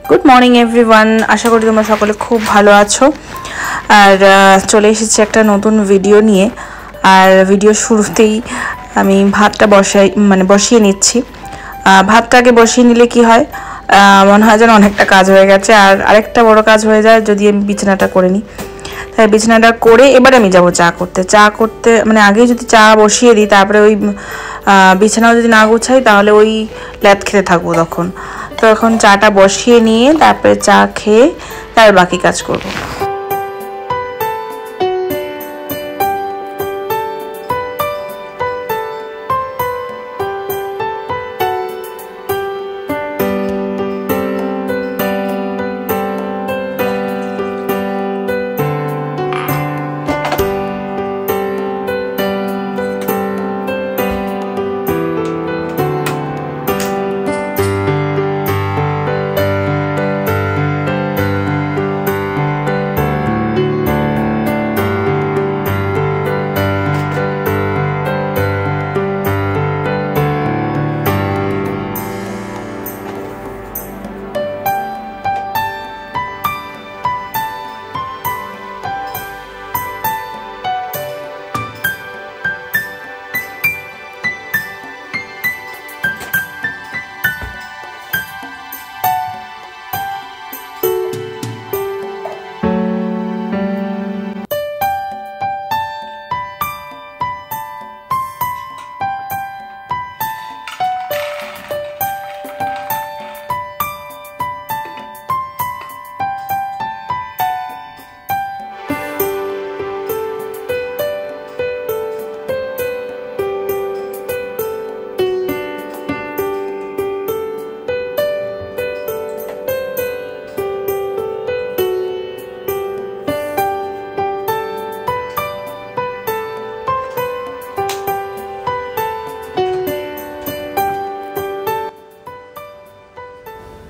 Good morning everyone, আশা করি তোমরা সকলে খুব ভালো আছো। আর চলে এসেছি একটা নতুন ভিডিও নিয়ে। আর ভিডিও শুরুতেই আমি ভাতটা বসিয়ে নিচ্ছি। ভাতটাকে বসিয়ে নিলে কি হয়, মনে হয় যেন অনেকটা কাজ হয়ে গেছে। আর আরেকটা বড় কাজ হয়ে যায় যদি আমি বিছানাটা করে নিই। তাই বিছানাটা করে এবার আমি যাব চা করতে মানে আগে যদি চা বসিয়ে দিই, তারপরে ওই বিছানাও যদি না গুছাই তাহলে ওই ল্যাদ খেতে থাকবো তখন। তো এখন চাটা বসিয়ে নিয়ে তারপরে চা খেয়ে তার বাকি কাজ করব।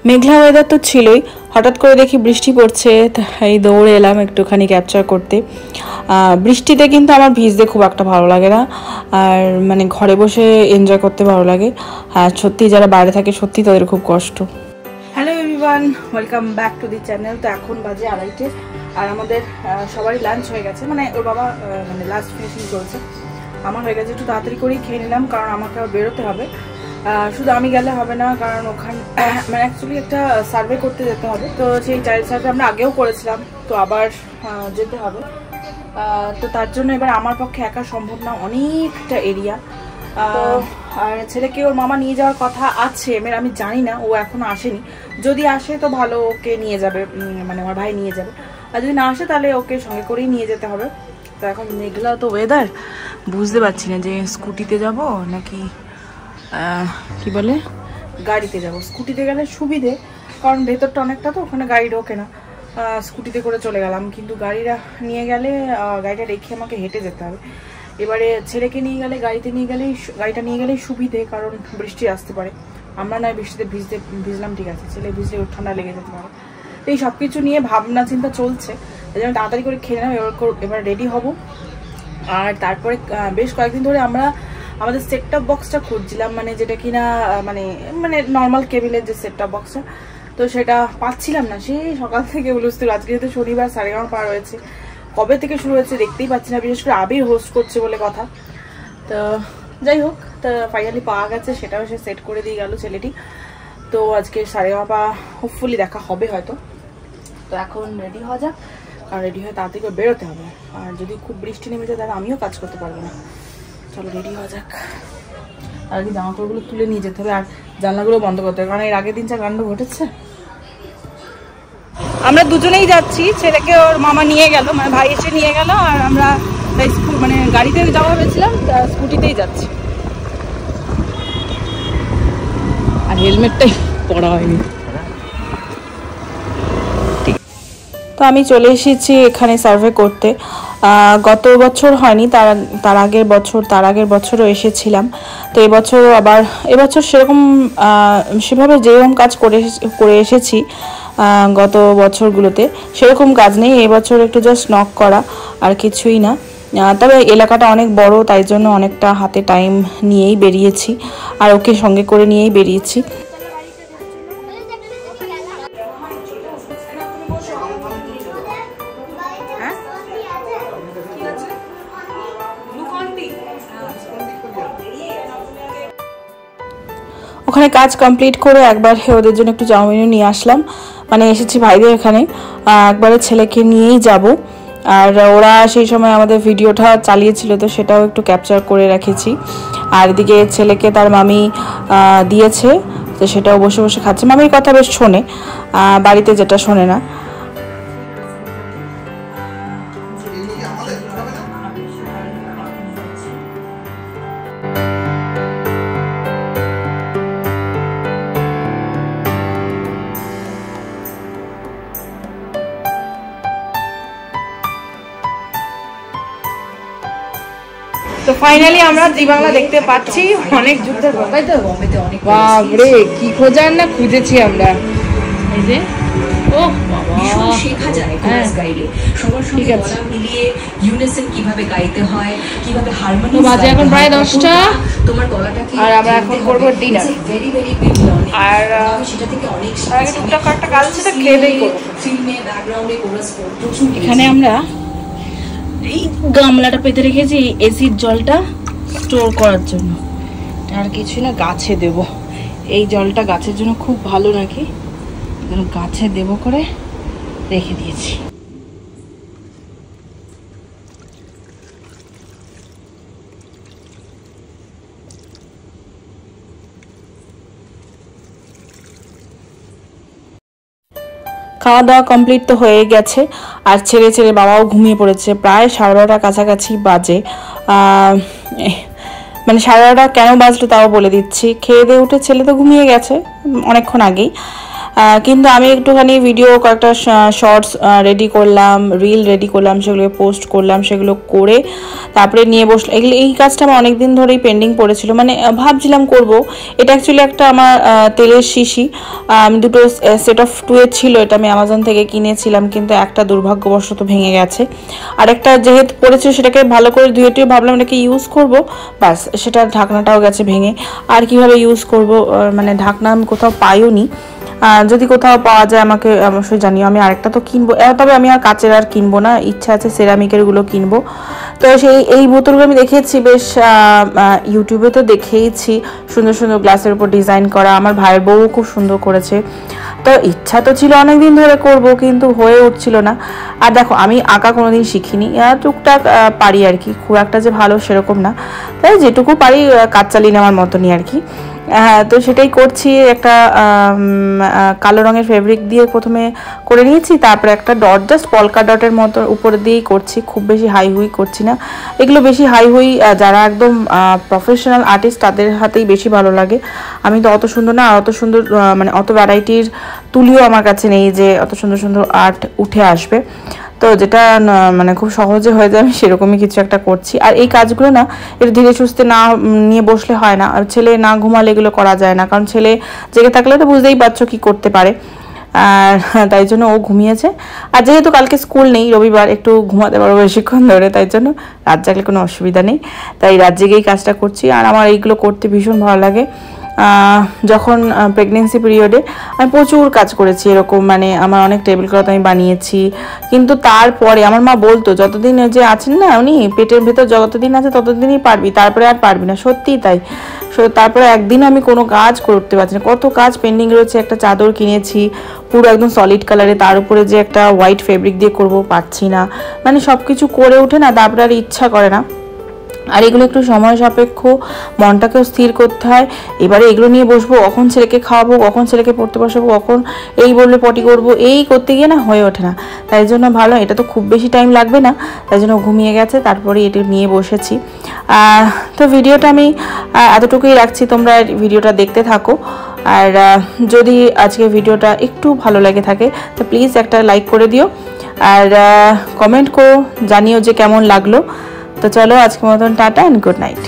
মেঘলা ওয়েদার তো ছিলই, হঠাৎ করে দেখি বৃষ্টি পড়ছে, তাই দৌড়ে এলাম একটুখানি ক্যাপচার করতে। বৃষ্টিতে কিন্তু আমার ভিজতে খুব একটা ভালো লাগে না, আর মানে ঘরে বসে এনজয় করতে ভালো লাগে। আর সত্যি যারা বাইরে থাকে সত্যি তাদের খুব কষ্ট। Hello everyone, welcome back to the channel. তো এখন বাজে 2:30, আর আমাদের সবারই লাঞ্চ হয়ে গেছে, মানে ওর বাবা মানে লাঞ্চ ফিনিশিং করেছে। আমার হয়ে গেছে, একটু তাড়াতাড়ি করেই খেয়ে নিলাম, কারণ আমাকে আর বেরোতে হবে। শুধু আমি গেলে হবে না, কারণ ওখানে মানে অ্যাকচুয়ালি একটা সার্ভে করতে যেতে হবে। তো সেই চাইল্ড সার্ভে আমরা আগেও করেছিলাম, তো আবার যেতে হবে। তো তার জন্য এবার আমার পক্ষে একা সম্ভব না, অনেকটা এরিয়া। আর ছেলেকে ওর মামা নিয়ে যাওয়ার কথা আছে, এবার আমি জানি না, ও এখনো আসেনি। যদি আসে তো ভালো, ওকে নিয়ে যাবে, মানে আমার ভাই নিয়ে যাবে। আর যদি না আসে তাহলে ওকে সঙ্গে করেই নিয়ে যেতে হবে। তো এখন মেঘলা তো ওয়েদার, বুঝতে পারছি না যে স্কুটিতে যাব নাকি কি বলে গাড়িতে যাব। স্কুটিতে গেলে সুবিধে, কারণ ভেতরটা অনেকটা, তো ওখানে গাড়ি ঢোকে না। স্কুটিতে করে চলে গেলাম, কিন্তু গাড়িটা নিয়ে গেলে গাড়িটা রেখে আমাকে হেঁটে যেতে হবে। এবারে ছেলেকে নিয়ে গেলে গাড়িটা নিয়ে গেলেই সুবিধে, কারণ বৃষ্টি আসতে পারে। আমরা নয় বৃষ্টিতে ভিজলাম ঠিক আছে, ছেলে ভিজলে ঠান্ডা লেগে যেতে পারে। এই সব কিছু নিয়ে ভাবনা চিন্তা চলছে, এই জন্য তাড়াতাড়ি করে খেয়ে নেব। এবার রেডি হব। আর তারপরে বেশ কয়েকদিন ধরে আমরা আমাদের সেট টপ বক্সটা খুঁজছিলাম, মানে যেটা কিনা মানে মানে নর্মাল কেবিলের যে সেট টপ বক্সটা, তো সেটা পাচ্ছিলাম না। সেই সকাল থেকে হুলস্থুল। আজকে যেহেতু শনিবার, 11:30 পার হয়েছে, কবে থেকে শুরু হয়েছে দেখতেই পাচ্ছি না, বিশেষ করে আবির হোস্ট করছে বলে কথা। তো যাই হোক, তো ফাইনালি পাওয়া গেছে, সেটাও সে সেট করে দিয়ে গেল ছেলেটি। তো আজকে 11:30 হোপফুলি দেখা হবে হয়তো। তো এখন রেডি হওয়া যাক, কারণ রেডি হয়ে তাড়াতাড়ি করে বেরোতে হবে। আর যদি খুব বৃষ্টি নেমে যায় তাহলে আমিও কাজ করতে পারবো না। চলো রেডি হওয়া যাক। আর কি জামা কাপড়গুলো তুলে নিয়ে যেতে হবে, আর জানলাগুলো বন্ধ করতে হবে, কারণ এর আগের দিন যা কাণ্ড ঘটেছে। আমরা দুজনেই যাচ্ছি, ছেলেকে ওর মামা নিয়ে গেল, মানে ভাই এসে নিয়ে গেল, আর আমরা মানে গাড়িতে যাওয়া ভেবেছিলাম, স্কুটিতেই যাচ্ছি। আর হেলমেটটাই পরা হয়নি। তো আমি চলে এসেছি এখানে সার্ভে করতে। গত বছর হয়নি, তার আগের বছরও এসেছিলাম। তো এবছর সেরকম সেভাবে যেরকম কাজ করে এসেছি গত বছরগুলোতে, সেরকম কাজ নেই। এবছর একটু জাস্ট নক করা, আর কিছুই না। তবে এলাকাটা অনেক বড়, তাই জন্য অনেকটা হাতে টাইম নিয়েই বেরিয়েছি, আর ওকে সঙ্গে করে নিয়েই বেরিয়েছি। এখানে কাজ কমপ্লিট করে একবার ওদের জন্য একটু চাউমিনও নিয়ে আসলাম, মানে এসেছি ভাইদের এখানে, একবারে ছেলেকে নিয়েই যাব। আর ওরা সেই সময় আমাদের ভিডিওটা চালিয়েছিল, তো সেটাও একটু ক্যাপচার করে রেখেছি। আর এদিকে ছেলেকে তার মামি দিয়েছে, তো সেটাও বসে বসে খাচ্ছে। মামির কথা বেশ শোনে, বাড়িতে যেটা শোনে না। তো ফাইনালি আমরা জি বাংলা দেখতে পাচ্ছি। অনেক যুদ্ধের গল্প তো বম্বেতে, অনেক বাপরে কি খোঁজার না খুঁজেছি আমরা। এই যে ও বাবা শেখা যায় কোরাস গাইডে, সবার সঙ্গে গলা মিলিয়ে ইউনিসন কিভাবে গাইতে হয়, কিভাবে হারমোনি বাজে। এখন প্রায় 10টা, তোমার গলাটাকে, আর আমরা এখন করব dinner. Very very big learning. আর সেটা থেকে অনেক আগে টুকটাক একটা কাজ সেটা ক্লেদেই করব। ফিল্মে ব্যাকগ্রাউন্ডে কোরাস প্রচুর। এখানে আমরা এই গামলাটা পেতে রেখেছি এসির জলটা স্টোর করার জন্য, আর কিছু না, গাছে দেব। এই জলটা গাছের জন্য খুব ভালো নাকি, গাছে দেব করে রেখে দিয়েছি। খাওয়া দাওয়া কমপ্লিট তো হয়ে গেছে, আর ছেড়ে ছেড়ে বাবাও ঘুমিয়ে পড়েছে। প্রায় 12:30 কাছাকাছি বাজে, মানে 12:30 কেন বাজলো তাও বলে দিচ্ছি। খেয়ে দিয়ে উঠে ছেলে তো ঘুমিয়ে গেছে অনেকক্ষণ আগেই, কিন্তু আমি একটুখানি ভিডিও কয়েকটা শর্টস রেডি করলাম, রিল রেডি করলাম, সেগুলোকে পোস্ট করলাম। সেগুলো করে তারপরে নিয়ে বসলাম। এই কাজটা আমার অনেক দিন ধরেই পেন্ডিং পড়েছিল, মানে ভাবছিলাম করব। এটা অ্যাকচুয়ালি একটা আমার তেলের শিশি, আমি দুটো সেট অফ 2 ছিল, এটা আমি অ্যামাজন থেকে কিনেছিলাম, কিন্তু একটা দুর্ভাগ্যবশত ভেঙে গেছে। আর একটা যেহেতু পড়েছিল সেটাকে ভালো করে ধুয়ে টুয়ে ভাবলাম এটাকে ইউজ করব, বাস সেটার ঢাকনাটাও গেছে ভেঙে। আর কিভাবে ইউজ করব, মানে ঢাকনা আমি কোথাও পাইও নি। যদি কোথাও পাওয়া যায় আমাকে অবশ্যই জানিও। আমি আরেকটা তো কিনবো, তবে আমি আর কাচের আর কিনবো না, ইচ্ছা আছে সেরামিকের গুলো কিনবো। তো এই বোতলগুলো আমি দেখেছি বেশ, ইউটিউবে তো দেখেইছি সুন্দর সুন্দর গ্লাসের উপর ডিজাইন করা। আমার ভাইয়ের বউ খুব সুন্দর করেছে, তো ইচ্ছা তো ছিল অনেক দিন ধরে করব, কিন্তু হয়ে উঠছিল না। আর দেখো আমি আঁকা কোনোদিন শিখিনি, টুকটাক পারি আর কি, খুব একটা যে ভালো সেরকম না, তাই যেটুকু পারি কাজ চালিয়ে নেওয়ার মতনই আর কি। তো সেটাই করছি। একটা কালো রঙের ফেব্রিক দিয়ে প্রথমে করে নিয়েছি, তারপরে একটা ডট, জাস্ট পলকা ডটের মতো উপরে দিয়েই করছি, খুব বেশি হাই হুই করছি না। এগুলো বেশি হাই হুই যারা একদম প্রফেশনাল আর্টিস্ট তাদের হাতেই বেশি ভালো লাগে। আমি তো অত সুন্দর না, অত সুন্দর মানে অত ভ্যারাইটির তুলিও আমার কাছে নেই যে অত সুন্দর সুন্দর আর্ট উঠে আসবে। তো যেটা মানে খুব সহজে হয়ে যায় আমি সেরকমই কিছু একটা করছি। আর এই কাজগুলো না একটু ধীরে সুস্থে না নিয়ে বসলে হয় না, আর ছেলে না ঘুমালে এগুলো করা যায় না, কারণ ছেলে জেগে থাকলে তো বুঝতেই পারছো কি করতে পারে। আর তাই জন্য ও ঘুমিয়েছে। আর যেহেতু কালকে স্কুল নেই, রবিবার, একটু ঘুমাতে পারবো বেশিক্ষণ ধরে, তাই জন্য রাত জাগলে কোনো অসুবিধা নেই, তাই রাত জেগেই কাজটা করছি। আর আমার এইগুলো করতে ভীষণ ভালো লাগে। যখন প্রেগনেন্সি পিরিয়ডে আমি প্রচুর কাজ করেছি এরকম, মানে আমার অনেক টেবিল ক্লথ আমি বানিয়েছি। কিন্তু তারপরে আমার মা বলতো যতদিন যে আছেন না উনি পেটের ভেতর, যতদিন আছে ততদিনই পারবি, তারপরে আর পারবি না। সত্যিই তাই। তারপরে একদিনও আমি কোনো কাজ করতে পারছি না, কত কাজ পেন্ডিং রয়েছে। একটা চাদর কিনেছি পুরো একদম সলিড কালারে, তার উপরে যে একটা হোয়াইট ফেব্রিক দিয়ে করবো, পারছি না। মানে সব কিছু করে ওঠে না, তারপরে আর ইচ্ছা করে না। আর এগুলো একটু সময় সাপেক্ষ, মনটাকেও স্থির করতে হয়। এবারে এগুলো নিয়ে বসবো, কখন ছেলেকে খাওয়াবো, কখন ছেলেকে পড়তে বসাবো, কখন এই বললে পটি করবো, এই করতে গিয়ে না হয়ে ওঠে না। তাই জন্য ভালো, এটা তো খুব বেশি টাইম লাগবে না, তাই জন্য ঘুমিয়ে গেছে, তারপরে এটা নিয়ে বসেছি। তো ভিডিওটা আমি এতটুকুই রাখছি, তোমরা ভিডিওটা দেখতে থাকো। আর যদি আজকে ভিডিওটা একটু ভালো লাগে থাকে তো প্লিজ একটা লাইক করে দিও, আর কমেন্ট করো, জানিও যে কেমন লাগলো। তো চলো আজকের মতন টাটা এন্ড গুড নাইট।